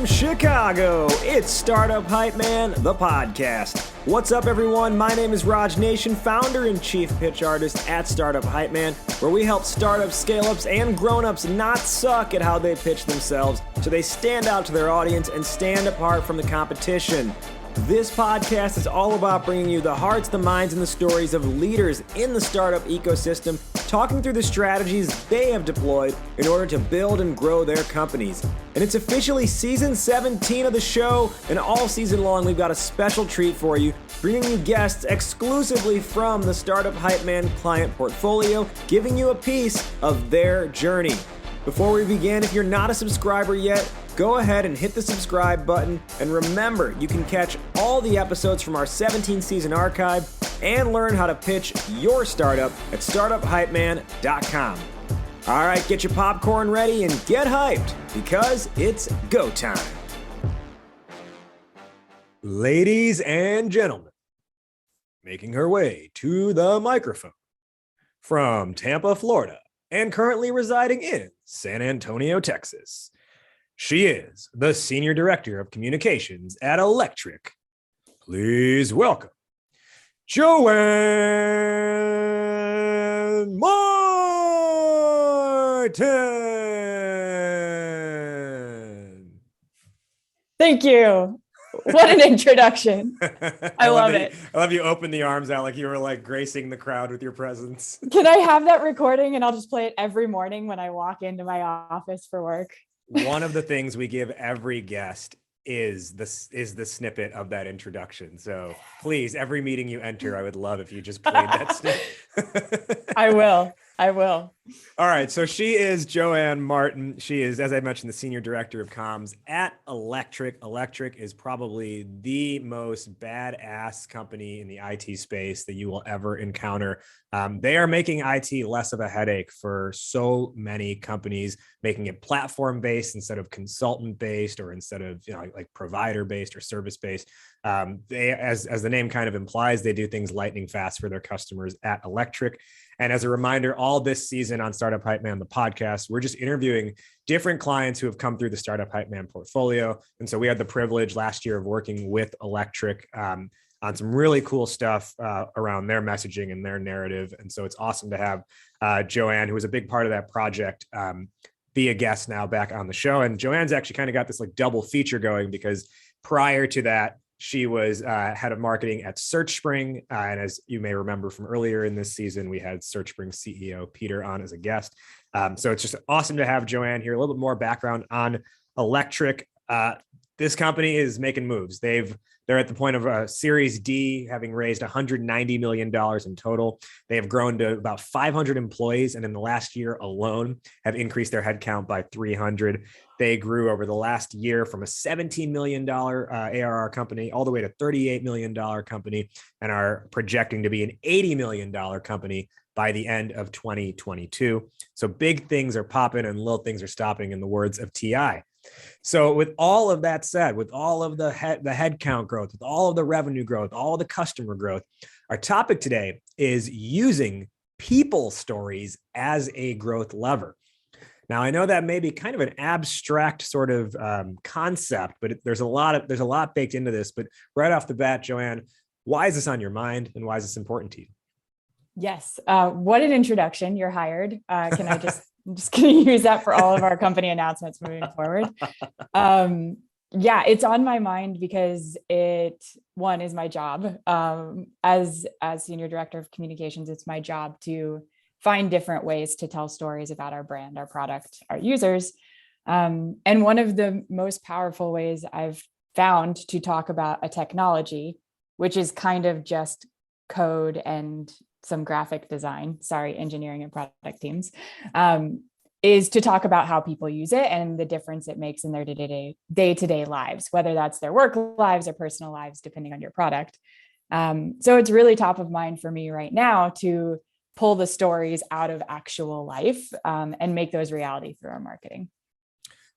from Chicago, it's Startup Hypeman, the podcast. What's up, everyone? My name is Raj Nation, founder and chief pitch artist at Startup Hypeman, where we help startups, scale-ups, and grown-ups not suck at how they pitch themselves so they stand out to their audience and stand apart from the competition. This podcast is all about bringing you the hearts, the minds, and the stories of leaders in the startup ecosystem, talking through the strategies they have deployed in order to build and grow their companies. And it's officially season 17 of the show, and all season long we've got a special treat for you, bringing you guests exclusively from the Startup Hypeman client portfolio, giving you a piece of their journey. Before we begin, if you're not a subscriber yet, go ahead and hit the subscribe button, and remember, you can catch all the episodes from our 17-season archive and learn how to pitch your startup at startuphypeman.com. All right, get your popcorn ready and get hyped, because it's go time. Ladies and gentlemen, making her way to the microphone from Tampa, Florida, and currently residing in San Antonio, Texas. She is the Senior Director of Communications at Electric. Please welcome JoAnn Martin. Thank you. What an introduction. I love it. I love you open the arms out like you were like gracing the crowd with your presence. Can I have that recording and I'll just play it every morning when I walk into my office for work? One of the things we give every guest is the snippet of that introduction. So please, every meeting you enter, I would love if you just played that snippet. I will. All right. So she is JoAnn Martin. She is, as I mentioned, the Senior Director of Comms at Electric. Electric is probably the most badass company in the IT space that you will ever encounter. They are making IT less of a headache for so many companies, making it platform-based instead of consultant-based, or instead of like provider-based or service-based. They, as the name kind of implies, they do things lightning fast for their customers at Electric. And as a reminder, all this season on Startup Hypeman, the podcast, we're just interviewing different clients who have come through the Startup Hypeman portfolio. And so we had the privilege last year of working with Electric on some really cool stuff around their messaging and their narrative. And so it's awesome to have JoAnn, who was a big part of that project, be a guest now back on the show. And JoAnn's actually kind of got this like double feature going, because prior to that, she was head of marketing at SearchSpring. And as you may remember from earlier in this season, we had SearchSpring CEO Peter on as a guest. So it's just awesome to have JoAnn here. A little bit more background on Electric. This company is making moves. They're at the point of a Series D, having raised $190 million in total. They have grown to about 500 employees, and in the last year alone have increased their headcount by 300. They grew over the last year from a $17 million ARR company all the way to $38 million company, and are projecting to be an $80 million company by the end of 2022. So big things are popping and little things are stopping, in the words of TI. So with all of that said, with all of the headcount growth, with all of the revenue growth, all of the customer growth, our topic today is using people stories as a growth lever. Now, I know that may be kind of an abstract sort of concept, but there's a lot baked into this. But right off the bat, JoAnn, why is this on your mind, and why is this important to you? Yes. What an introduction. You're hired. I'm just going to use that for all of our company announcements moving forward. Yeah, it's on my mind because one is my job. As Senior Director of Communications, it's my job to find different ways to tell stories about our brand, our product, our users. And one of the most powerful ways I've found to talk about a technology, which is kind of just code and some graphic design, engineering and product teams, is to talk about how people use it and the difference it makes in their day-to-day lives, whether that's their work lives or personal lives, depending on your product. So it's really top of mind for me right now to pull the stories out of actual life and make those reality through our marketing.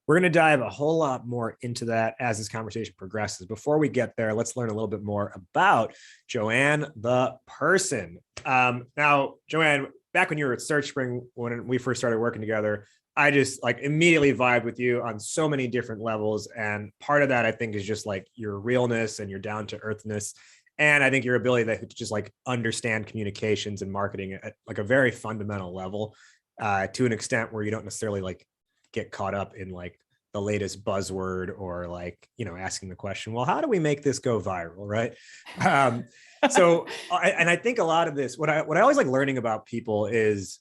We're going to dive a whole lot more into that as this conversation progresses. Before we get there, let's learn a little bit more about JoAnn, the person. Now, JoAnn, back when you were at SearchSpring, when we first started working together, I just like immediately vibe with you on so many different levels. And part of that, I think, is just like your realness and your down to earthness. And I think your ability to just like understand communications and marketing at like a very fundamental level, to an extent where you don't necessarily like get caught up in like the latest buzzword or like, asking the question, well, how do we make this go viral? Right. And I think a lot of this, what I always like learning about people is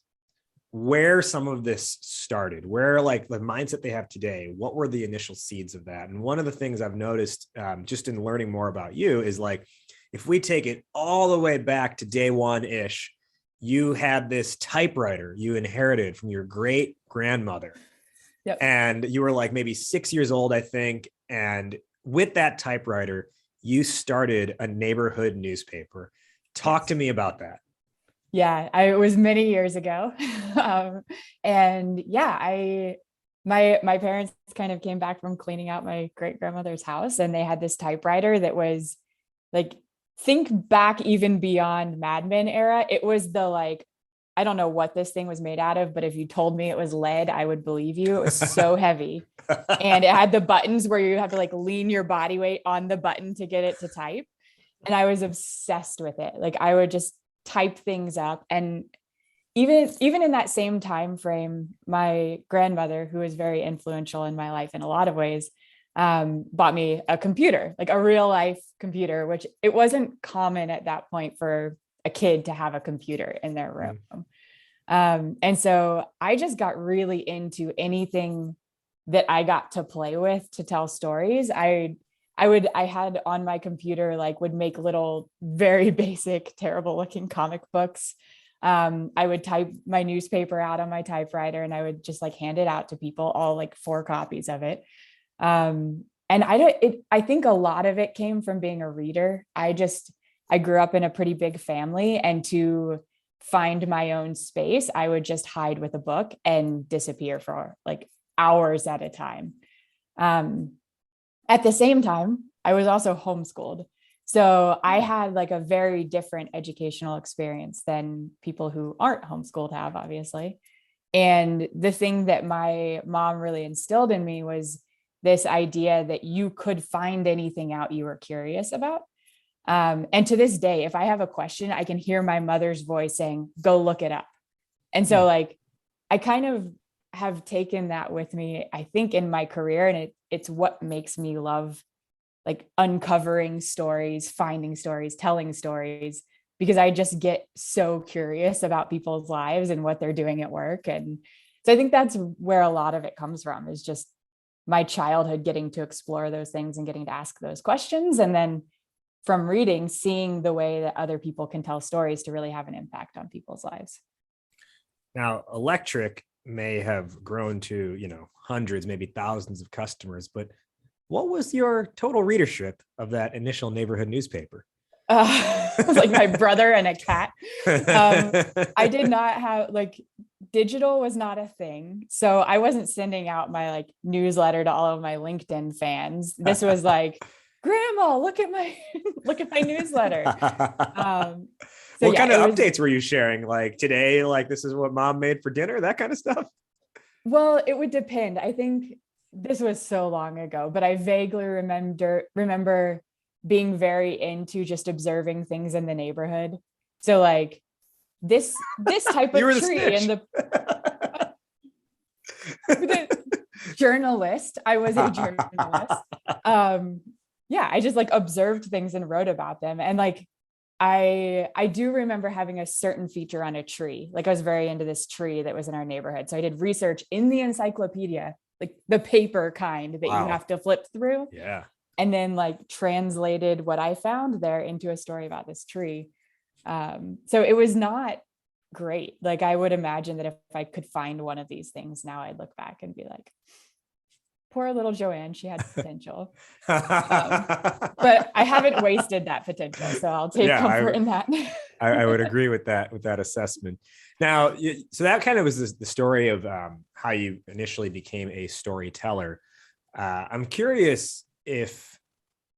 where some of this started, where like the mindset they have today, what were the initial seeds of that? And one of the things I've noticed just in learning more about you is like, if we take it all the way back to day one-ish, you had this typewriter you inherited from your great grandmother. Yep. And you were like maybe 6 years old, I think. And with that typewriter, you started a neighborhood newspaper. Talk to me about that. Yeah, it was many years ago. And yeah, my parents kind of came back from cleaning out my great grandmother's house, and they had this typewriter that was like, think back even beyond Mad Men era. It was the like, I don't know what this thing was made out of, but if you told me it was lead, I would believe you. It was so heavy. And it had the buttons where you have to like lean your body weight on the button to get it to type. And I was obsessed with it. Like I would just type things up. And even in that same time frame, my grandmother, who was very influential in my life in a lot of ways, bought me a computer, like a real life computer, which it wasn't common at that point for a kid to have a computer in their room. And so I just got really into anything that I got to play with to tell stories. I had on my computer, like would make little, very basic, terrible looking comic books. I would type my newspaper out on my typewriter and I would just like hand it out to people, all like 4 copies of it. And I think a lot of it came from being a reader. I grew up in a pretty big family, and to find my own space, I would just hide with a book and disappear for like hours at a time. At the same time, I was also homeschooled. So I had like a very different educational experience than people who aren't homeschooled have, obviously. And the thing that my mom really instilled in me was this idea that you could find anything out you were curious about. And to this day, if I have a question, I can hear my mother's voice saying, go look it up. And so like, I kind of have taken that with me, I think, in my career. And it's what makes me love like uncovering stories, finding stories, telling stories, because I just get so curious about people's lives and what they're doing at work. And so I think that's where a lot of it comes from, is just my childhood getting to explore those things and getting to ask those questions. And then from reading, seeing the way that other people can tell stories to really have an impact on people's lives. Now, Electric may have grown to, hundreds, maybe thousands of customers, but what was your total readership of that initial neighborhood newspaper? Like my brother and a cat. I did not have like, digital was not a thing. So I wasn't sending out my like newsletter to all of my LinkedIn fans. This was like, Grandma, look at my newsletter. What kind of updates were you sharing? Like today, like this is what mom made for dinner, that kind of stuff? Well, it would depend. I think this was so long ago, but I vaguely remember being very into just observing things in the neighborhood. So like this type of tree in the journalist. I was a journalist. Yeah, I just like observed things and wrote about them. And like, I do remember having a certain feature on a tree. Like I was very into this tree that was in our neighborhood. So I did research in the encyclopedia, like the paper kind that you have to flip through. Yeah. And then like translated what I found there into a story about this tree. So it was not great. Like I would imagine that if I could find one of these things now, I'd look back and be like, poor little JoAnn, she had potential. But I haven't wasted that potential. So I'll take comfort in that. I would agree with that assessment. Now, so that kind of was the story of how you initially became a storyteller. I'm curious if,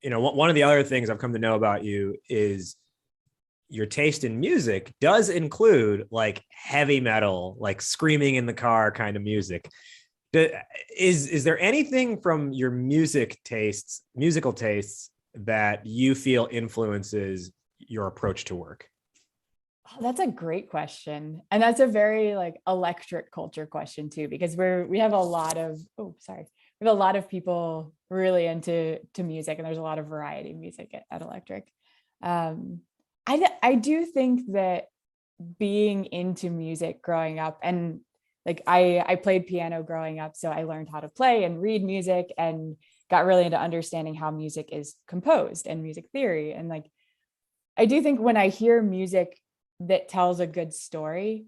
one of the other things I've come to know about you is your taste in music does include like heavy metal, like screaming in the car kind of music. Is there anything from your musical tastes that you feel influences your approach to work? Oh, that's a great question. And that's a very like electric culture question too, because we have a lot of, we have a lot of people really into music, and there's a lot of variety of music at Electric. Um, I do think that being into music growing up, and like I played piano growing up, so I learned how to play and read music and got really into understanding how music is composed and music theory. And like I do think when I hear music that tells a good story,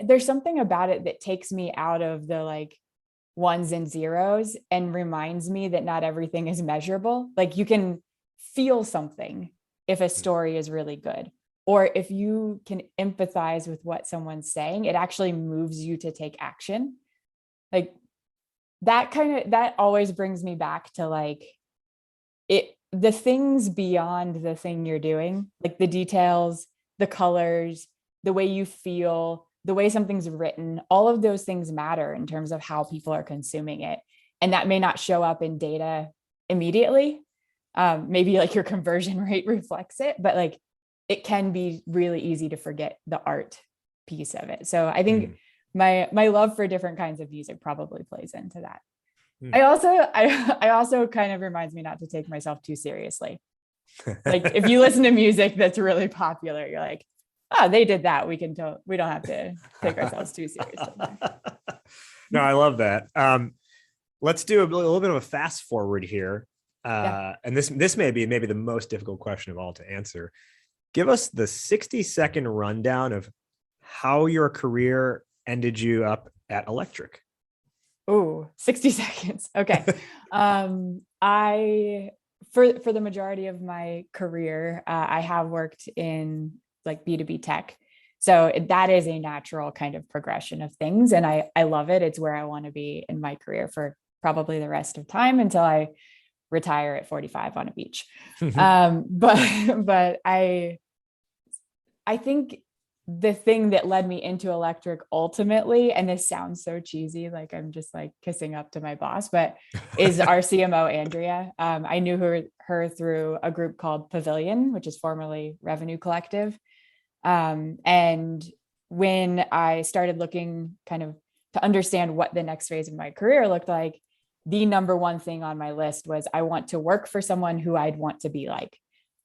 there's something about it that takes me out of the like ones and zeros and reminds me that not everything is measurable. Like you can feel something if a story is really good, or if you can empathize with what someone's saying, it actually moves you to take action. Like that always brings me back to like the things beyond the thing you're doing, like the details, the colors, the way you feel, the way something's written, all of those things matter in terms of how people are consuming it. And that may not show up in data immediately. Maybe like your conversion rate reflects it, but like it can be really easy to forget the art piece of it. So I think my love for different kinds of music probably plays into that. I also kind of reminds me not to take myself too seriously. Like if you listen to music that's really popular, you're like, oh, they did that. We don't have to take ourselves too seriously. No, I love that. Let's do a little bit of a fast forward here. And this may be the most difficult question of all to answer. Give us the 60-second rundown of how your career ended you up at Electric. Oh, 60 seconds. Okay. I for the majority of my career, I have worked in like B2B tech. So that is a natural kind of progression of things. And I love it. It's where I want to be in my career for probably the rest of time until I retire at 45 on a beach. But I think the thing that led me into Electric ultimately, and this sounds so cheesy, like I'm just like kissing up to my boss, but is our CMO, Andrea. I knew her through a group called Pavilion, which is formerly Revenue Collective. And when I started looking kind of to understand what the next phase of my career looked like, the number one thing on my list was I want to work for someone who I'd want to be like.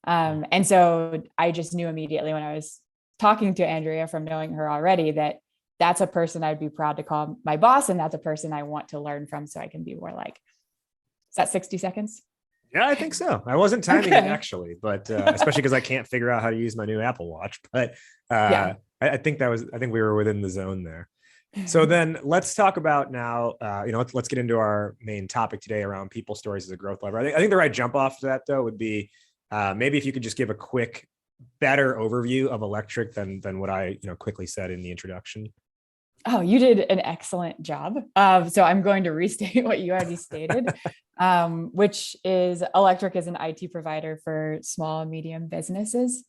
And so I just knew immediately when I was talking to Andrea from knowing her already that that's a person I'd be proud to call my boss. And that's a person I want to learn from so I can be more like. Is that 60 seconds? Yeah, I think so. I wasn't timing it actually, but especially because I can't figure out how to use my new Apple Watch. But I think we were within the zone there. So then let's talk about now, let's get into our main topic today around people stories as a growth lever. I think the right jump off to that though would be maybe if you could just give a quick, better overview of Electric than what I quickly said in the introduction. Oh, you did an excellent job. So I'm going to restate what you already stated, which is Electric is an IT provider for small and medium businesses.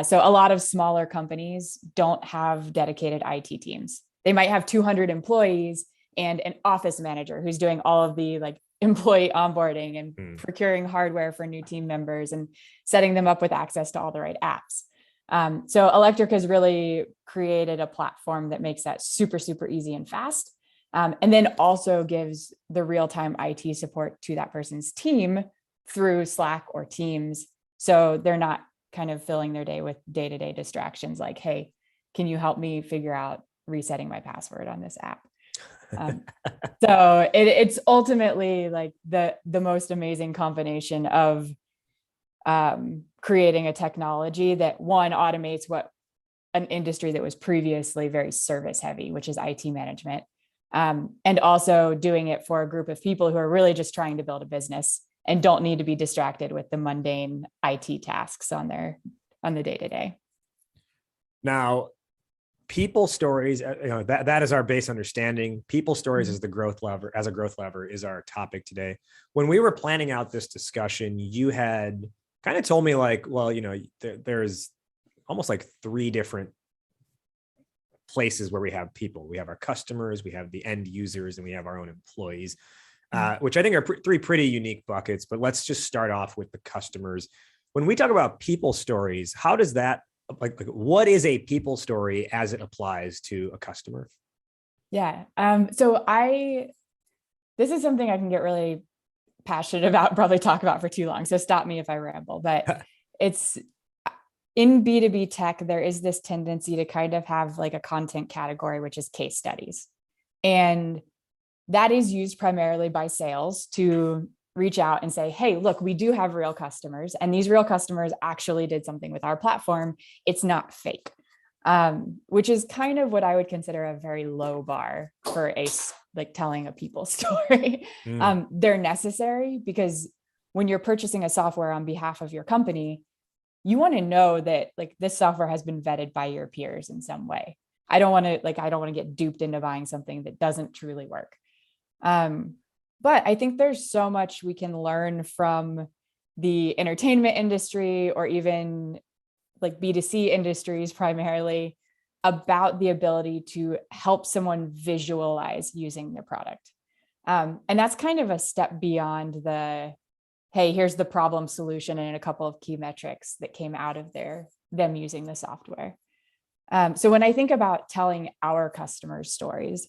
So a lot of smaller companies don't have dedicated IT teams. They might have 200 employees and an office manager who's doing all of the like employee onboarding and procuring hardware for new team members and setting them up with access to all the right apps. So Electric has really created a platform that makes that super, super easy and fast. And then also gives the real-time IT support to that person's team through Slack or Teams. So they're not kind of filling their day with day-to-day distractions like, hey, can you help me figure out resetting my password on this app? So it's ultimately like the most amazing combination of creating a technology that one automates what an industry that was previously very service heavy, which is IT management, and also doing it for a group of people who are really just trying to build a business and don't need to be distracted with the mundane IT tasks on the day-to-day. Now, people stories, that is our base understanding. People stories as a growth lever is our topic today. When we were planning out this discussion, you had kind of told me like, well, there's almost like three different places where we have people. We have our customers, we have the end users, and we have our own employees, which I think are three pretty unique buckets. But let's just start off with the customers. When we talk about people stories, how does that, like what is a people story as it applies to a customer? Yeah. This is something I can get really passionate about, probably talk about for too long. So stop me if I ramble, but it's in B2B tech, there is this tendency to kind of have like a content category, which is case studies. And that is used primarily by sales to reach out and say, hey, look, we do have real customers, and these real customers actually did something with our platform. It's not fake, which is kind of what I would consider a very low bar for like telling a people story. They're necessary because when you're purchasing a software on behalf of your company, you want to know that like this software has been vetted by your peers in some way. I don't want to get duped into buying something that doesn't truly work. But I think there's so much we can learn from the entertainment industry, or even like B2C industries primarily, about the ability to help someone visualize using their product. And that's kind of a step beyond the, hey, here's the problem solution and a couple of key metrics that came out of them using the software. So when I think about telling our customers stories,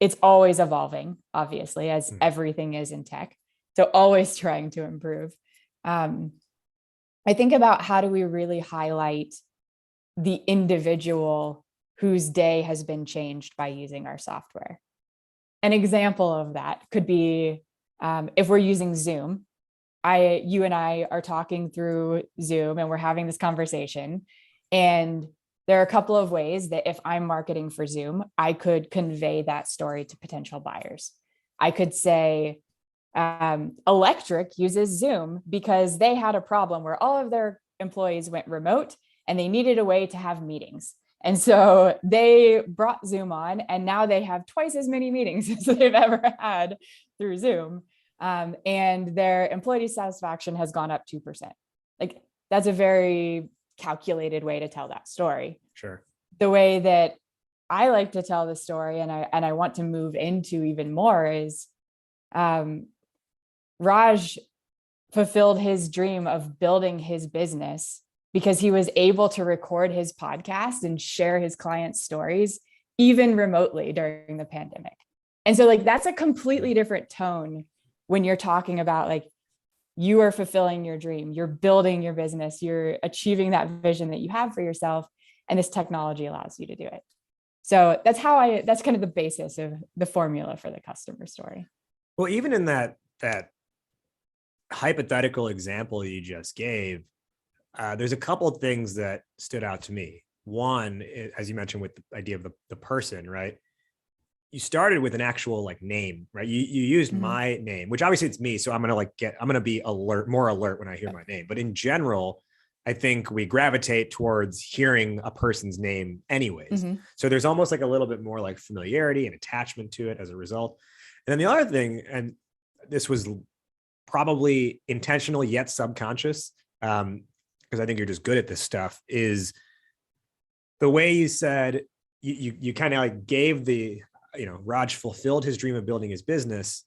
it's always evolving, obviously, as everything is in tech. So always trying to improve. I think about how do we really highlight the individual whose day has been changed by using our software. An example of that could be if we're using Zoom. You and I are talking through Zoom and we're having this conversation, and there are a couple of ways that if I'm marketing for Zoom, I could convey that story to potential buyers. I could say, Electric uses Zoom because they had a problem where all of their employees went remote and they needed a way to have meetings. And so they brought Zoom on, and now they have twice as many meetings as they've ever had through Zoom. And their employee satisfaction has gone up 2%. Like, that's a very calculated way to tell that story. Sure. The way that I like to tell the story, and I want to move into even more, is Raj fulfilled his dream of building his business because he was able to record his podcast and share his clients' stories, even remotely during the pandemic. And so like, that's a completely different tone when you're talking about like, you are fulfilling your dream, you're building your business, you're achieving that vision that you have for yourself, and this technology allows you to do it. So that's kind of the basis of the formula for the customer story. Well, even in that hypothetical example you just gave, there's a couple of things that stood out to me. One, as you mentioned, with the idea of the person, right? You started with an actual like name, right? You used my name, which obviously it's me. So I'm going to be more alert when I hear my name. But in general, I think we gravitate towards hearing a person's name anyways. So there's almost like a little bit more like familiarity and attachment to it as a result. And then the other thing, and this was probably intentional yet subconscious, because I think you're just good at this stuff, is the way you said, you kind of like gave the, Raj fulfilled his dream of building his business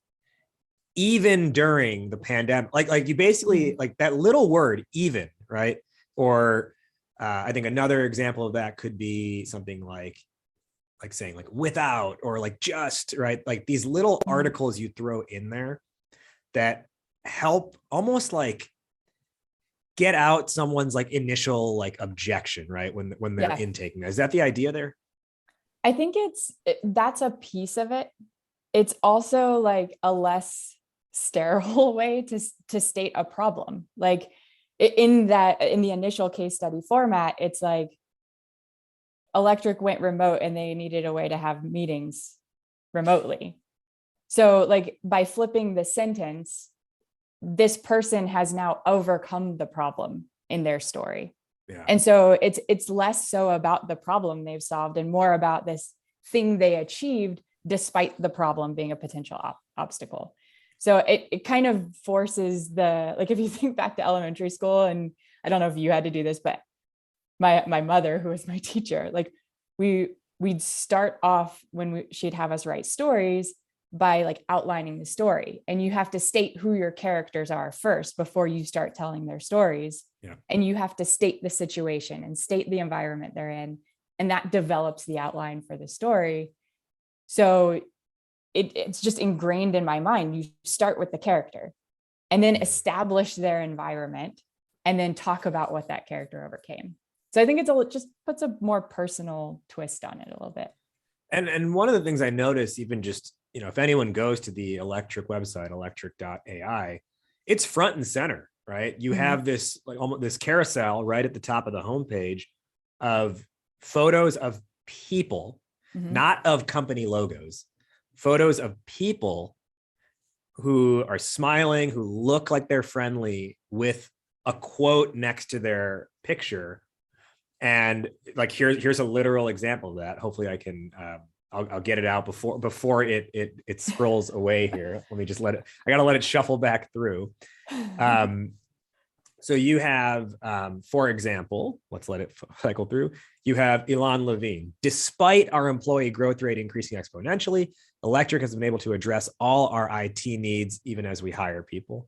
even during the pandemic. Like you basically, like that little word, even, right? Or I think another example of that could be something like saying like without, or like just, right? Like these little articles you throw in there that help almost like get out someone's like initial like objection, right? When they're intaking that. Is that the idea there? I think that's a piece of it. It's also like a less sterile way to state a problem. Like in the initial case study format, it's like Electric went remote and they needed a way to have meetings remotely. So like by flipping the sentence, this person has now overcome the problem in their story. Yeah. And so it's less so about the problem they've solved and more about this thing they achieved despite the problem being a potential obstacle. So it kind of forces like, if you think back to elementary school, and I don't know if you had to do this, but my mother, who was my teacher, like we'd start off when she'd have us write stories by like outlining the story, and you have to state who your characters are first before you start telling their stories. Yeah. And you have to state the situation and state the environment they're in, and that develops the outline for the story. So it's just ingrained in my mind. You start with the character and then establish their environment and then talk about what that character overcame. So I think just puts a more personal twist on it a little bit. And one of the things I noticed, even just, if anyone goes to the Electric website, Electric.ai, it's front and center, right? You have this like almost this carousel right at the top of the homepage of photos of people, not of company logos, photos of people who are smiling, who look like they're friendly, with a quote next to their picture. And like, here's a literal example of that. Hopefully I can, I'll get it out before it scrolls away here. Let me just I got to let it shuffle back through. So you have, for example, let's let it cycle through. You have Elon Levine. Despite our employee growth rate increasing exponentially, Electric has been able to address all our IT needs, even as we hire people.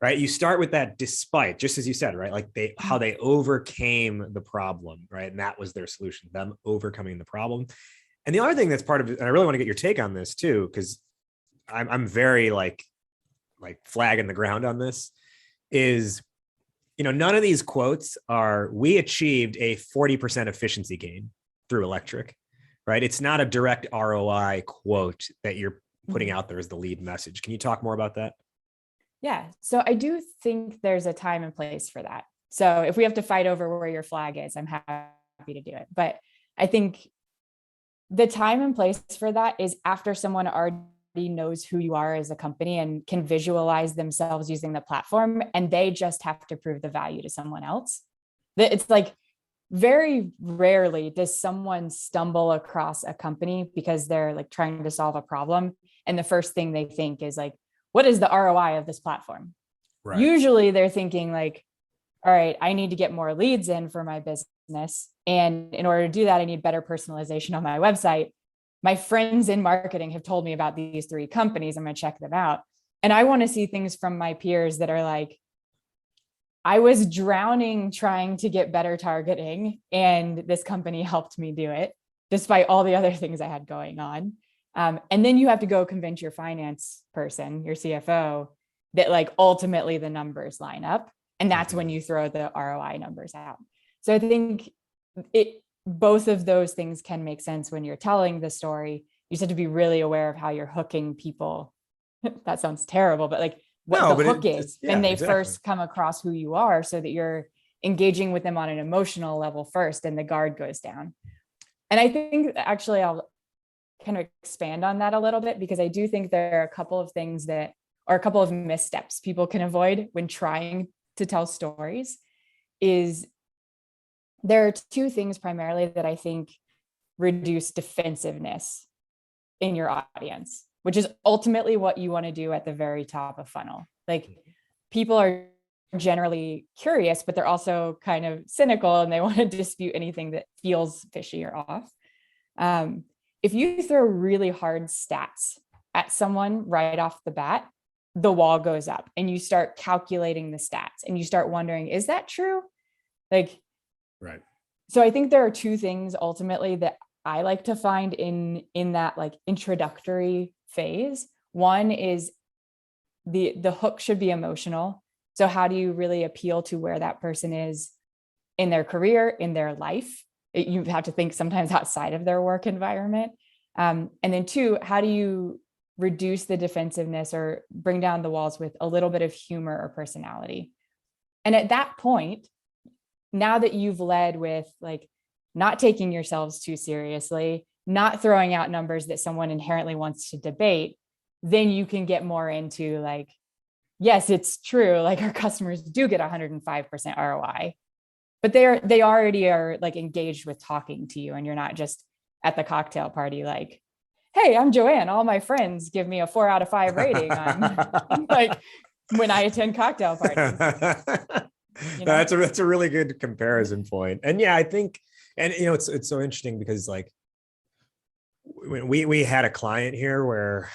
Right? You start with that despite, just as you said, right? Like how they overcame the problem, right? And that was their solution, them overcoming the problem. And the other thing that's part of it, and I really want to get your take on this too, because I'm very like flag in the ground on this, is, none of these quotes are, we achieved a 40% efficiency gain through Electric, right? It's not a direct ROI quote that you're putting out there as the lead message. Can you talk more about that? Yeah. So I do think there's a time and place for that. So if we have to fight over where your flag is, I'm happy to do it. But I think the time and place for that is after someone already knows who you are as a company and can visualize themselves using the platform, and they just have to prove the value to someone else. It's like, very rarely does someone stumble across a company because they're like trying to solve a problem, and the first thing they think is like, what is the ROI of this platform? Right. Usually they're thinking like, all right, I need to get more leads in for my business. And in order to do that, I need better personalization on my website. My friends in marketing have told me about these 3 companies. I'm going to check them out. And I want to see things from my peers that are like, I was drowning trying to get better targeting, and this company helped me do it, despite all the other things I had going on. And then you have to go convince your finance person, your CFO, that like ultimately the numbers line up. And that's when you throw the ROI numbers out. So I think both of those things can make sense when you're telling the story. You just have to be really aware of how you're hooking people. That sounds terrible, but like what the hook is when they first come across who you are, so that you're engaging with them on an emotional level first and the guard goes down. And I think actually I'll kind of expand on that a little bit, because I do think there are a couple of things that are a couple of missteps people can avoid when trying to tell stories. Is there are 2 things primarily that I think reduce defensiveness in your audience, which is ultimately what you want to do at the very top of funnel. Like, people are generally curious, but they're also kind of cynical and they want to dispute anything that feels fishy or off. If you throw really hard stats at someone right off the bat, the wall goes up and you start calculating the stats and you start wondering, is that true? Like, right. So I think there are 2 things ultimately that I like to find in that like introductory phase. One is the hook should be emotional. So how do you really appeal to where that person is in their career, in their life? You have to think sometimes outside of their work environment. And then 2, how do you reduce the defensiveness or bring down the walls with a little bit of humor or personality? And at that point, now that you've led with like not taking yourselves too seriously, not throwing out numbers that someone inherently wants to debate, then you can get more into like, yes, it's true. Like, our customers do get 105% ROI, but they already are like engaged with talking to you, and you're not just at the cocktail party like, hey, I'm JoAnn. All my friends give me a 4 out of 5 rating on like when I attend cocktail parties. You know? That's a really good comparison point. And yeah, I think, and it's so interesting because like when we had a client here where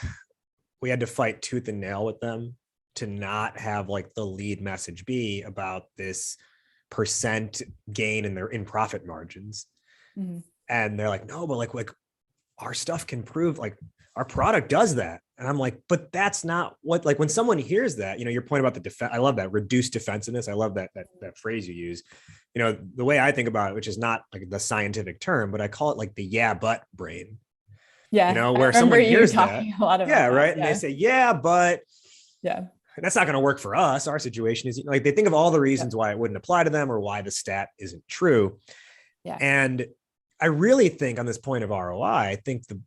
we had to fight tooth and nail with them to not have like the lead message be about this percent gain in their in profit margins. Mm-hmm. And they're like, no, but like our stuff can prove like our product does that. And I'm like, but that's not what, like when someone hears that, your point about the defense, I love that reduced defensiveness. I love that phrase you use. The way I think about it, which is not like the scientific term, but I call it like the yeah, but brain. Yeah. Where I someone remember you hears talking that, a lot about yeah, that. right. And they say, yeah, but yeah, that's not going to work for us. Our situation is like, they think of all the reasons why it wouldn't apply to them or why the stat isn't true. Yeah. And I really think on this point of ROI, I think the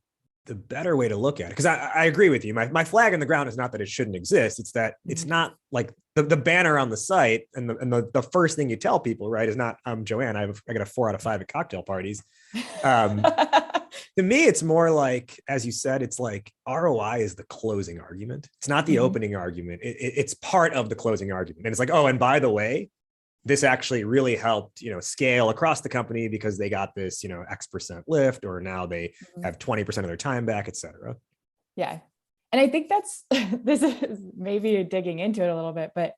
better way to look at it, because I agree with you. My flag in the ground is not that it shouldn't exist. It's that it's not like the banner on the site and the first thing you tell people, right, is not, I'm JoAnn, I got a 4 out of 5 at cocktail parties. To me, it's more like, as you said, it's like ROI is the closing argument. It's not the opening argument. It's part of the closing argument. And it's like, oh, and by the way, this actually really helped, scale across the company because they got this, X% lift, or now they have 20% of their time back, et cetera. Yeah. And I think that's, this is maybe digging into it a little bit, but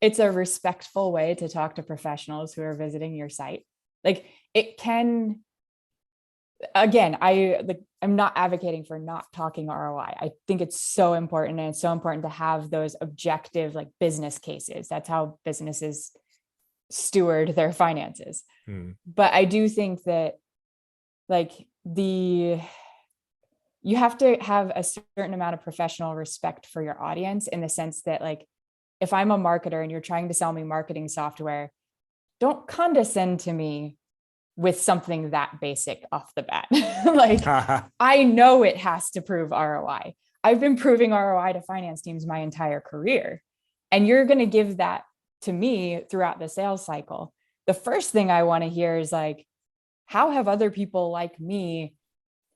it's a respectful way to talk to professionals who are visiting your site. Like it can, again, I'm not advocating for not talking ROI. I think it's so important, and it's so important to have those objective like business cases. That's how businesses steward their finances. But I do think that like you have to have a certain amount of professional respect for your audience, in the sense that like, if I'm a marketer and you're trying to sell me marketing software, don't condescend to me with something that basic off the bat. Like, I know it has to prove ROI. I've been proving ROI to finance teams my entire career. And you're going to give that to me throughout the sales cycle. The first thing I want to hear is like, how have other people like me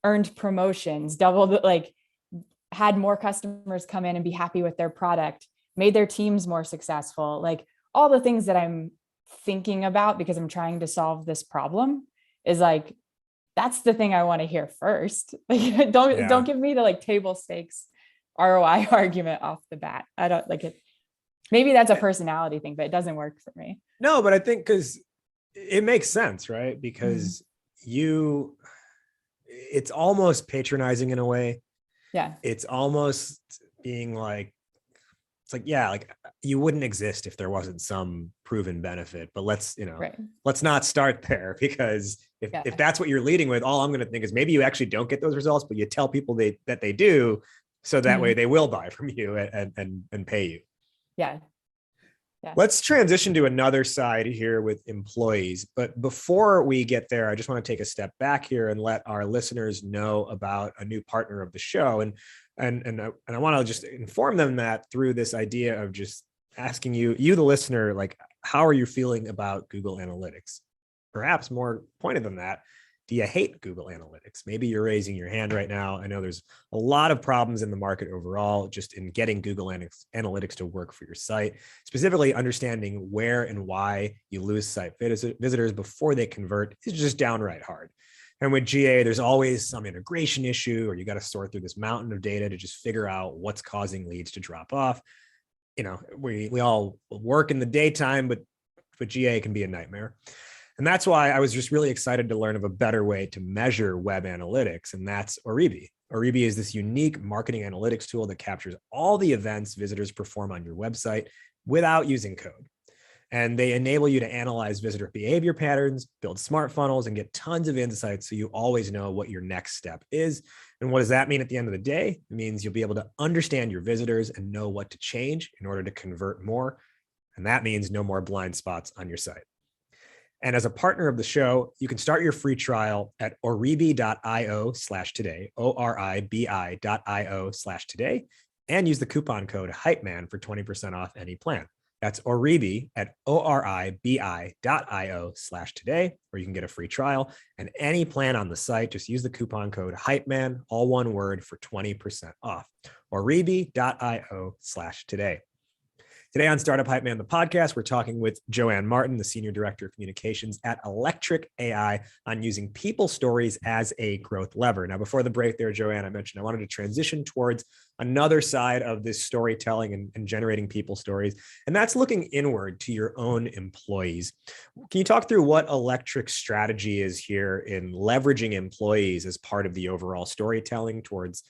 earned promotions, doubled, like had more customers come in and be happy with their product, made their teams more successful, like all the things that I'm thinking about because I'm trying to solve this problem, is like, that's the thing I want to hear first. Like, don't give me the like table stakes ROI argument off the bat. I don't like it. Maybe that's a personality thing, but it doesn't work for me. No, but I think because it makes sense, right? Because it's almost patronizing in a way. Yeah. It's almost being like, it's like, yeah, like you wouldn't exist if there wasn't some proven benefit, but let's not start there, because if that's what you're leading with, all I'm going to think is maybe you actually don't get those results, but you tell people that they do. So that way they will buy from you and pay you. Yeah. Let's transition to another side here with employees. But before we get there, I just want to take a step back here and let our listeners know about a new partner of the show. And I want to just inform them that through this idea of just asking you, the listener, like, how are you feeling about Google Analytics? Perhaps more pointed than that, do you hate Google Analytics? Maybe you're raising your hand right now. I know there's a lot of problems in the market overall, just in getting Google Analytics to work for your site, specifically understanding where and why you lose site visitors before they convert is just downright hard. And with GA, there's always some integration issue, or you got to sort through this mountain of data to just figure out what's causing leads to drop off. We all work in the daytime, but GA can be a nightmare. And that's why I was just really excited to learn of a better way to measure web analytics, and that's Oribi. Oribi is this unique marketing analytics tool that captures all the events visitors perform on your website without using code. And they enable you to analyze visitor behavior patterns, build smart funnels, and get tons of insights so you always know what your next step is. And what does that mean at the end of the day? It means you'll be able to understand your visitors and know what to change in order to convert more. And that means no more blind spots on your site. And as a partner of the show, you can start your free trial at oribi.io/today, ORIBI.io/today, and use the coupon code Hypeman for 20% off any plan. That's Oribi at oribi.io/today, where you can get a free trial and any plan on the site. Just use the coupon code Hypeman, all one word, for 20% off. Oribi.io/today. Today on Startup Hypeman, the podcast, we're talking with JoAnn Martin, the Senior Director of Communications at Electric.ai, on using people stories as a growth lever. Now, before the break there, JoAnn, I mentioned I wanted to transition towards another side of this storytelling and generating people stories, and that's looking inward to your own employees. Can you talk through what Electric's strategy is here in leveraging employees as part of the overall storytelling towards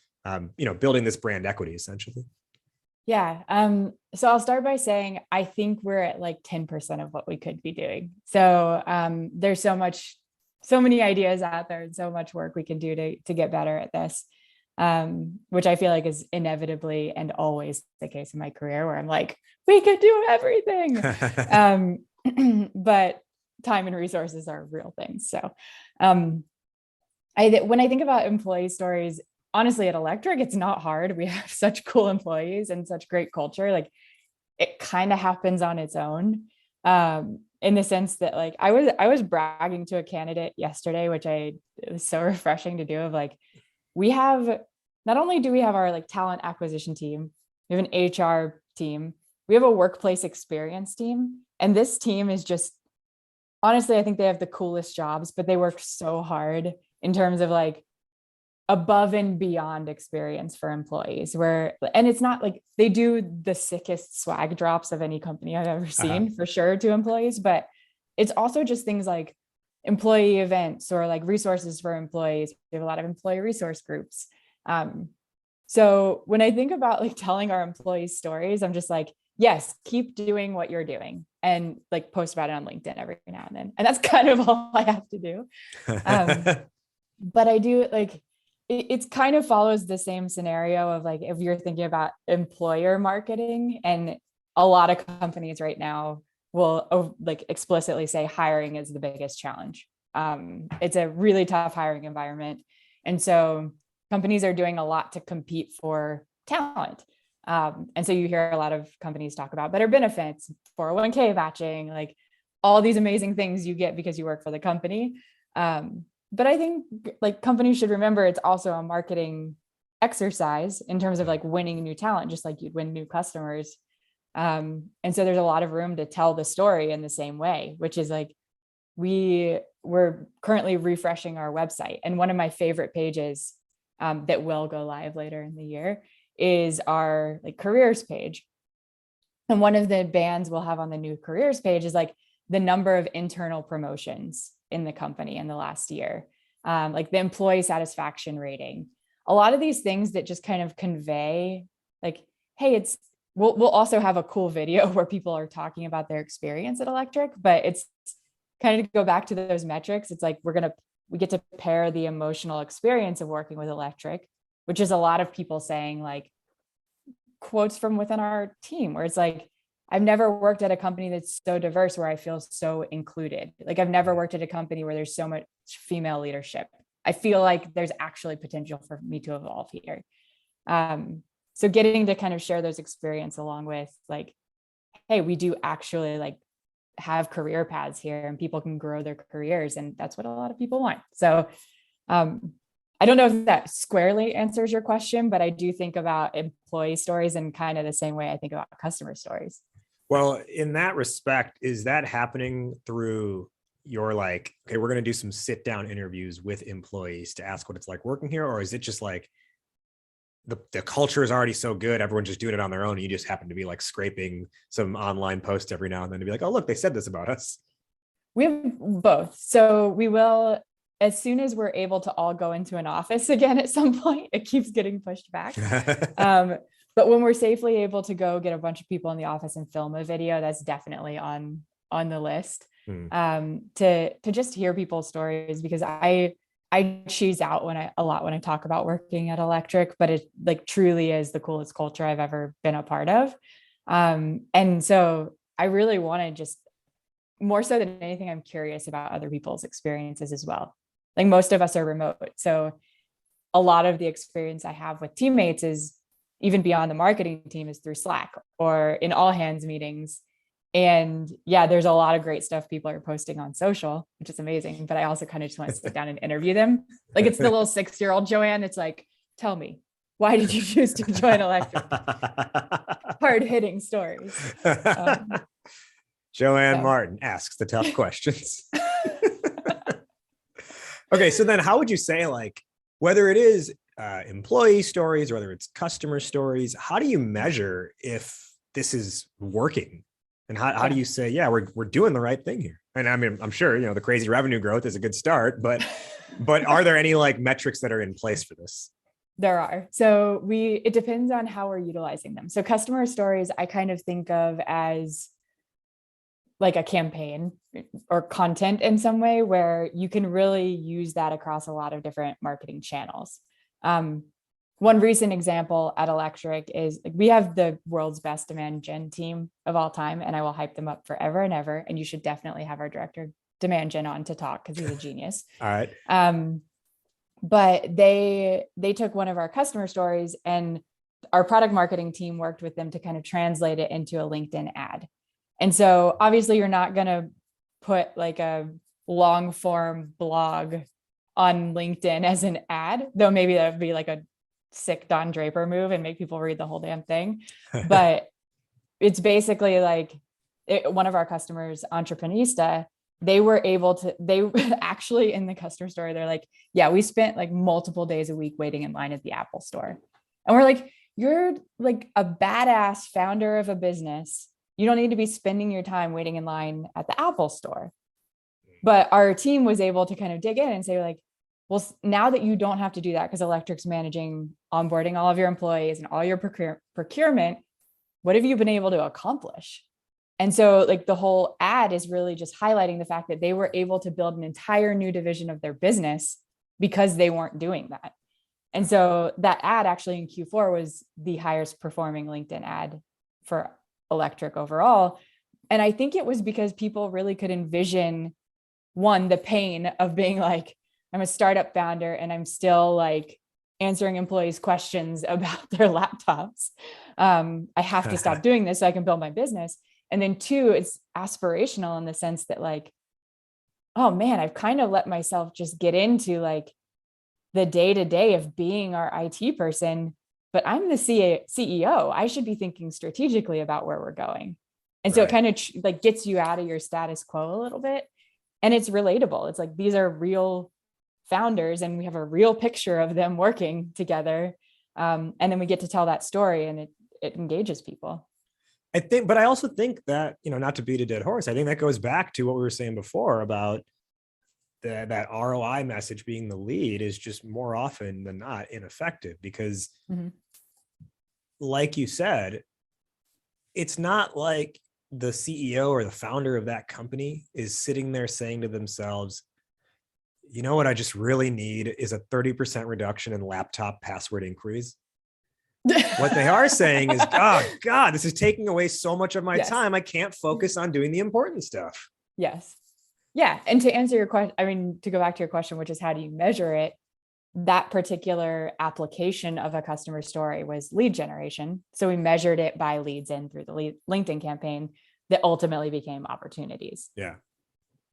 building this brand equity, essentially? Yeah. So I'll start by saying, I think we're at like 10% of what we could be doing. So there's so many ideas out there and so much work we can do to get better at this, which I feel like is inevitably and always the case in my career, where I'm like, we could do everything. But time and resources are real things. So when I think about employee stories, honestly, at Electric, it's not hard. We have such cool employees and such great culture. Like, it kind of happens on its own, in the sense that, like, I was bragging to a candidate yesterday, which it was so refreshing to do, of like, not only do we have our like talent acquisition team, we have an HR team, we have a workplace experience team. And this team is just, honestly, I think they have the coolest jobs, but they work so hard in terms of like above and beyond experience for employees, and it's not like they do the sickest swag drops of any company I've ever seen, for sure, to employees, but it's also just things like employee events or like resources for employees. We have a lot of employee resource groups. So when I think about like telling our employees stories, I'm just like, yes, keep doing what you're doing and like post about it on LinkedIn every now and then. And that's kind of all I have to do. But I do like, it kind of follows the same scenario of like, if you're thinking about employer marketing, and a lot of companies right now will like explicitly say hiring is the biggest challenge. It's a really tough hiring environment. And so companies are doing a lot to compete for talent. And so you hear a lot of companies talk about better benefits, 401k matching, like all these amazing things you get because you work for the company. But I think like companies should remember it's also a marketing exercise in terms of like winning new talent, just like you'd win new customers. And so there's a lot of room to tell the story in the same way, which is like, we're currently refreshing our website. And one of my favorite pages that will go live later in the year is our like careers page. And one of the bands we'll have on the new careers page is like the number of internal promotions in the company in the last year, like the employee satisfaction rating, a lot of these things that just kind of convey like, hey, we'll also have a cool video where people are talking about their experience at Electric, but it's kind of to go back to those metrics. It's like, we get to pair the emotional experience of working with Electric, which is a lot of people saying like quotes from within our team, where it's like, I've never worked at a company that's so diverse where I feel so included. Like, I've never worked at a company where there's so much female leadership. I feel like there's actually potential for me to evolve here. So getting to kind of share those experiences along with like, hey, we do actually like have career paths here and people can grow their careers. And that's what a lot of people want. So I don't know if that squarely answers your question, but I do think about employee stories in kind of the same way I think about customer stories. Well, in that respect, is that happening through your like, okay, we're going to do some sit down interviews with employees to ask what it's like working here? Or is it just like the culture is already so good, everyone's just doing it on their own, and you just happen to be like scraping some online posts every now and then to be like, oh, look, they said this about us? We have both. So we will, as soon as we're able to all go into an office again at some point, it keeps getting pushed back. But when we're safely able to go get a bunch of people in the office and film a video, that's definitely on the list. To just hear people's stories, because I cheese out when I talk about working at Electric, but it like truly is the coolest culture I've ever been a part of. And so I really want to just, more so than anything, I'm curious about other people's experiences as well. Like, most of us are remote. So a lot of the experience I have with teammates is even beyond the marketing team is through Slack or in all hands meetings. And yeah, there's a lot of great stuff people are posting on social, which is amazing. But I also kind of just want to sit down and interview them. Like it's the little 6-year-old JoAnn. It's like, tell me, why did you choose to join Electric? Hard hitting stories. JoAnn Martin asks the tough questions. Okay, so then how would you say, like, whether it is employee stories or whether it's customer stories, how do you measure if this is working? And how do you say, yeah, we're doing the right thing here? And I mean, I'm sure, the crazy revenue growth is a good start, but are there any like metrics that are in place for this? There are. So it depends on how we're utilizing them. So customer stories, I kind of think of as like a campaign or content in some way where you can really use that across a lot of different marketing channels. One recent example at Electric is like, we have the world's best demand gen team of all time, and I will hype them up forever and ever. And you should definitely have our director of demand gen on to talk because he's a genius. All right. But they took one of our customer stories, and our product marketing team worked with them to kind of translate it into a LinkedIn ad. And so obviously you're not going to put like a long form blog on LinkedIn as an ad, though maybe that would be like a sick Don Draper move and make people read the whole damn thing. But it's basically like one of our customers, Entreprenista, they actually in the customer story, they're like, yeah, we spent like multiple days a week waiting in line at the Apple store. And we're like, you're like a badass founder of a business. You don't need to be spending your time waiting in line at the Apple store. But our team was able to kind of dig in and say like, well, now that you don't have to do that because Electric's managing onboarding all of your employees and all your procurement, what have you been able to accomplish? And so like the whole ad is really just highlighting the fact that they were able to build an entire new division of their business because they weren't doing that. And so that ad actually in Q4 was the highest performing LinkedIn ad for Electric overall. And I think it was because people really could envision, one, the pain of being like, I'm a startup founder and I'm still like answering employees' questions about their laptops. I have to stop doing this so I can build my business. And then two, it's aspirational in the sense that like, oh man, I've kind of let myself just get into like the day-to-day of being our IT person, but I'm the CEO. I should be thinking strategically about where we're going. And so it kind of like gets you out of your status quo a little bit. And it's relatable. It's like, these are real founders and we have a real picture of them working together. And then we get to tell that story and it engages people. I think, but I also think that, not to beat a dead horse, I think that goes back to what we were saying before about that ROI message being the lead is just more often than not ineffective because like you said, it's not like the CEO or the founder of that company is sitting there saying to themselves, you know what I just really need is a 30% reduction in laptop password inquiries. What they are saying is, oh God, this is taking away so much of my time. I can't focus on doing the important stuff. Yes. Yeah. And to answer your question, to go back to your question, which is how do you measure it? That particular application of a customer story was lead generation. So we measured it by leads in through the LinkedIn campaign that ultimately became opportunities. Yeah.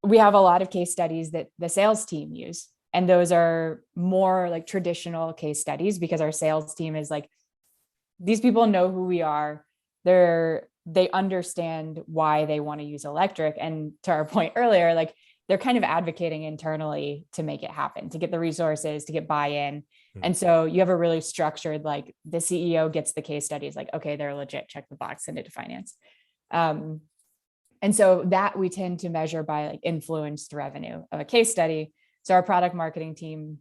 We have a lot of case studies that the sales team use. And those are more like traditional case studies because our sales team is like, these people know who we are. They understand why they want to use Electric. And to our point earlier, like they're kind of advocating internally to make it happen, to get the resources, to get buy-in. And so you have a really structured, like the CEO gets the case studies, like, okay, they're legit, check the box, send it to finance. And so that we tend to measure by like influenced revenue of a case study. So our product marketing team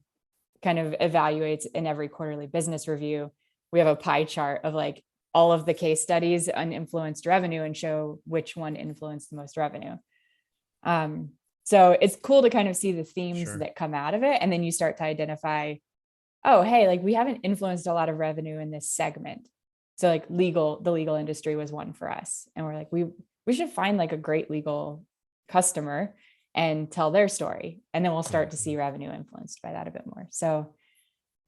kind of evaluates in every quarterly business review. We have a pie chart of like all of the case studies on influenced revenue and show which one influenced the most revenue. So it's cool to kind of see the themes that come out of it. And then you start to identify, oh, hey, like we haven't influenced a lot of revenue in this segment. So like the legal industry was one for us. And we're like, we should find like a great legal customer and tell their story. And then we'll start to see revenue influenced by that a bit more. So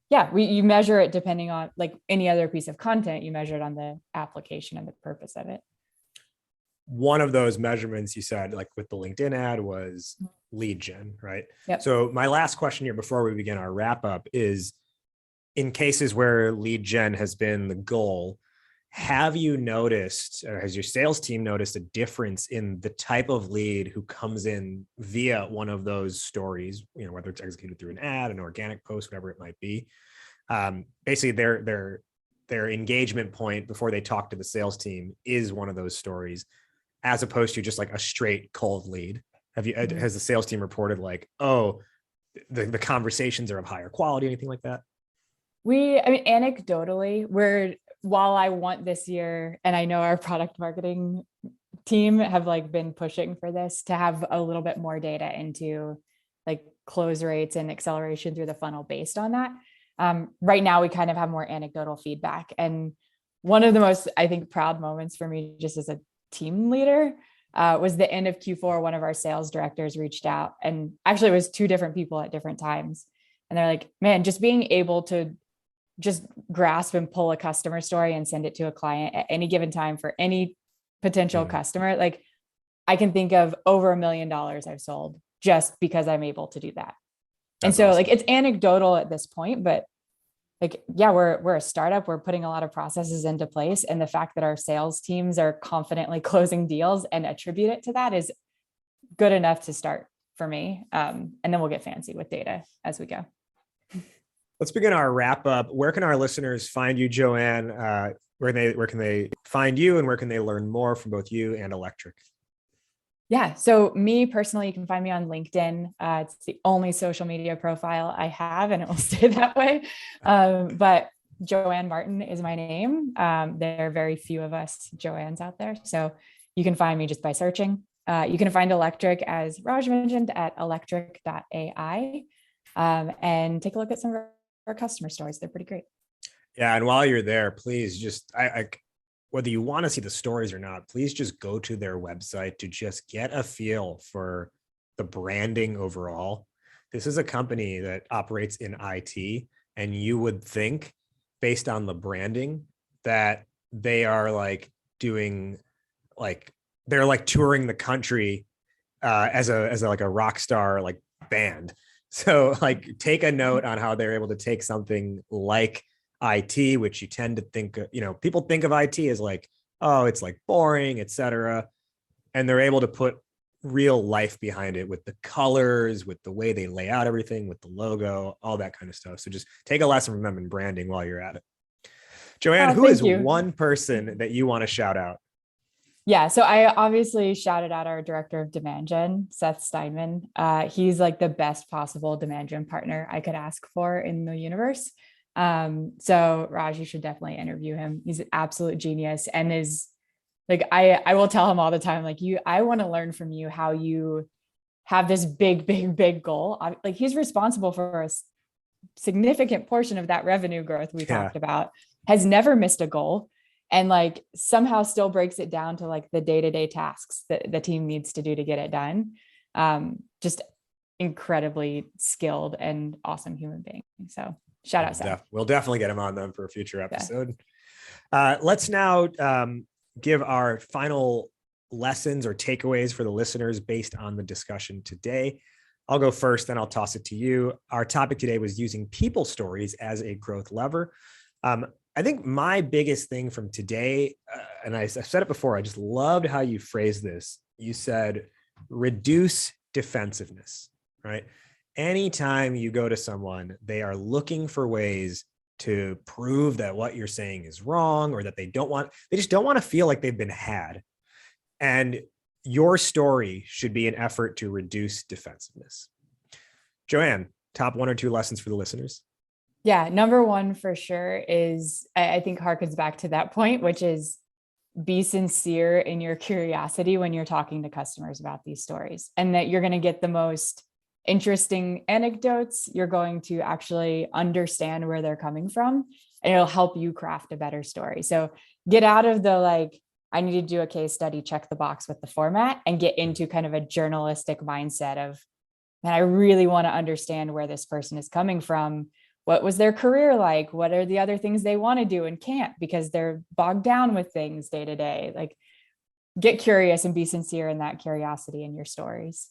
yeah, you measure it depending on like any other piece of content, you measure it on the application and the purpose of it. one of those measurements you said, like with the LinkedIn ad, was lead gen, right? Yep. So my last question here before we begin our wrap up is, in cases where lead gen has been the goal, have you noticed, or has your sales team noticed a difference in the type of lead who comes in via one of those stories, whether it's executed through an ad, an organic post, whatever it might be? Basically their engagement point before they talk to the sales team is one of those stories, as opposed to just like a straight cold lead. Has the sales team reported like, oh, the conversations are of higher quality, anything like that? Anecdotally, while I want this year, and I know our product marketing team have like been pushing for this to have a little bit more data into like close rates and acceleration through the funnel based on that. Right now, we kind of have more anecdotal feedback. And one of the most, I think, proud moments for me just as a team leader was the end of Q4. One of our sales directors reached out, and actually it was two different people at different times. And they're like, man, just being able to just grasp and pull a customer story and send it to a client at any given time for any potential customer. Like, I can think of over $1 million I've sold just because I'm able to do that. That's awesome. Like, it's anecdotal at this point, but like, yeah, we're a startup. We're putting a lot of processes into place. And the fact that our sales teams are confidently closing deals and attribute it to that is good enough to start for me. And then we'll get fancy with data as we go. Let's begin our wrap up. Where can our listeners find you, JoAnn? Where can they find you, and where can they learn more from both you and Electric? Yeah. So me personally, you can find me on LinkedIn. It's the only social media profile I have, and it will stay that way. But JoAnn Martin is my name. There are very few of us JoAnns out there. So you can find me just by searching. You can find Electric, as Raj mentioned, at Electric.ai, and take a look at some of our customer stories. They're pretty great. Yeah. And while you're there, please just, whether you want to see the stories or not, please just go to their website to just get a feel for the branding overall. This is a company that operates in IT, and you would think, based on the branding, that they are like doing, like, they're like touring the country as a like a rock star like band. So like, take a note on how they're able to take something like IT, which you tend to think, people think of IT as like, oh, it's like boring, etc. And they're able to put real life behind it with the colors, with the way they lay out everything, with the logo, all that kind of stuff. So just take a lesson from them in branding while you're at it. JoAnn, who is one person that you want to shout out? Yeah. So I obviously shouted out our director of demand gen, Seth Steinman. He's like the best possible demand gen partner I could ask for in the universe. So Raj, you should definitely interview him. He's an absolute genius, and is like, I will tell him all the time, like, I want to learn from you how you have this big goal. Like, he's responsible for a significant portion of that revenue growth we talked about, has never missed a goal, and like somehow still breaks it down to like the day-to-day tasks that the team needs to do to get it done. Just incredibly skilled and awesome human being. So shout out, Seth. We'll definitely get him on them for a future episode. Yeah. Let's now give our final lessons or takeaways for the listeners based on the discussion today. I'll go first, then I'll toss it to you. Our topic today was using people stories as a growth lever. I think my biggest thing from today, and I've said it before, I just loved how you phrased this. You said, reduce defensiveness, right? Anytime you go to someone, they are looking for ways to prove that what you're saying is wrong, or that they just don't want to feel like they've been had. And your story should be an effort to reduce defensiveness. JoAnn, top 1 or 2 lessons for the listeners? Yeah. Number 1 for sure is, I think harkens back to that point, which is be sincere in your curiosity when you're talking to customers about these stories, and that you're going to get the most interesting anecdotes. You're going to actually understand where they're coming from, and it'll help you craft a better story. So get out of the, like, I need to do a case study, check the box with the format, and get into kind of a journalistic mindset of, man, I really want to understand where this person is coming from. What was their career like? What are the other things they want to do and can't because they're bogged down with things day to day? Like, get curious and be sincere in that curiosity in your stories.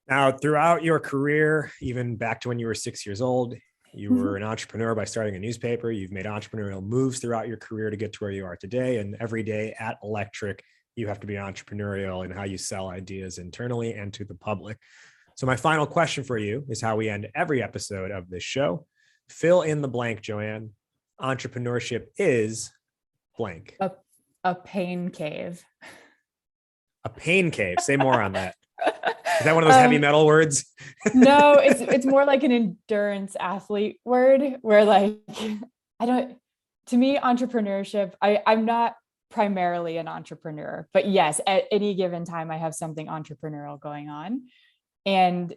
Now, throughout your career, even back to when you were 6 years old, you were an entrepreneur by starting a newspaper. You've made entrepreneurial moves throughout your career to get to where you are today. And every day at Electric, you have to be entrepreneurial in how you sell ideas internally and to the public. So my final question for you is how we end every episode of this show. Fill in the blank, JoAnn. Entrepreneurship is blank. A pain cave. A pain cave. Say more on that. Is that one of those heavy metal words? No, it's more like an endurance athlete word where like, to me, entrepreneurship, I'm not primarily an entrepreneur, but yes, at any given time, I have something entrepreneurial going on. And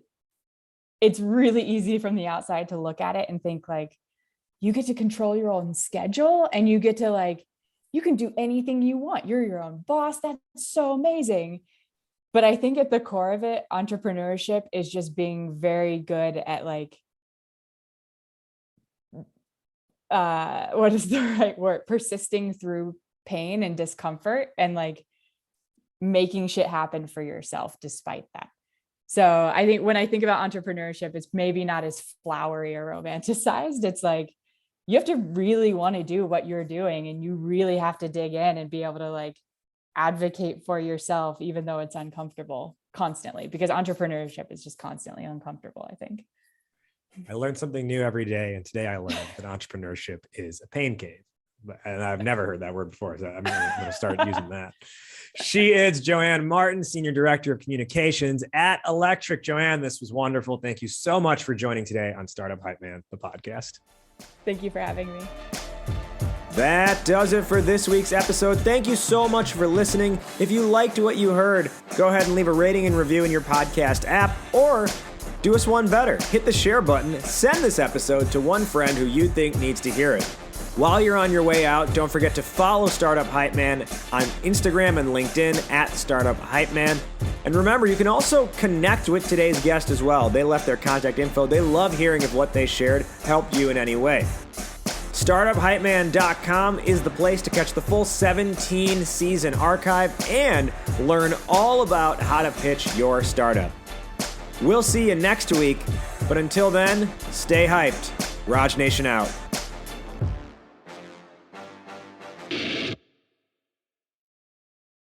it's really easy from the outside to look at it and think like, you get to control your own schedule and you get to like, you can do anything you want. You're your own boss. That's so amazing. But I think at the core of it, entrepreneurship is just being very good at like, what is the right word? Persisting through pain and discomfort and like making shit happen for yourself despite that. So I think when I think about entrepreneurship, it's maybe not as flowery or romanticized. It's like, you have to really want to do what you're doing and you really have to dig in and be able to like advocate for yourself, even though it's uncomfortable constantly, because entrepreneurship is just constantly uncomfortable, I think. I learn something new every day. And today I learned that entrepreneurship is a pain cave. And I've never heard that word before. So I'm going to start using that. She is JoAnn Martin, Senior Director of Communications at Electric. JoAnn, this was wonderful. Thank you so much for joining today on Startup Hypeman, the podcast. Thank you for having me. That does it for this week's episode. Thank you so much for listening. If you liked what you heard, go ahead and leave a rating and review in your podcast app, or do us one better. Hit the share button. Send this episode to one friend who you think needs to hear it. While you're on your way out, don't forget to follow Startup Hypeman on Instagram and LinkedIn at Startup Hypeman. And remember, you can also connect with today's guest as well. They left their contact info. They love hearing if what they shared helped you in any way. StartupHypeman.com is the place to catch the full 17-season archive and learn all about how to pitch your startup. We'll see you next week, but until then, stay hyped. Raj Nation out.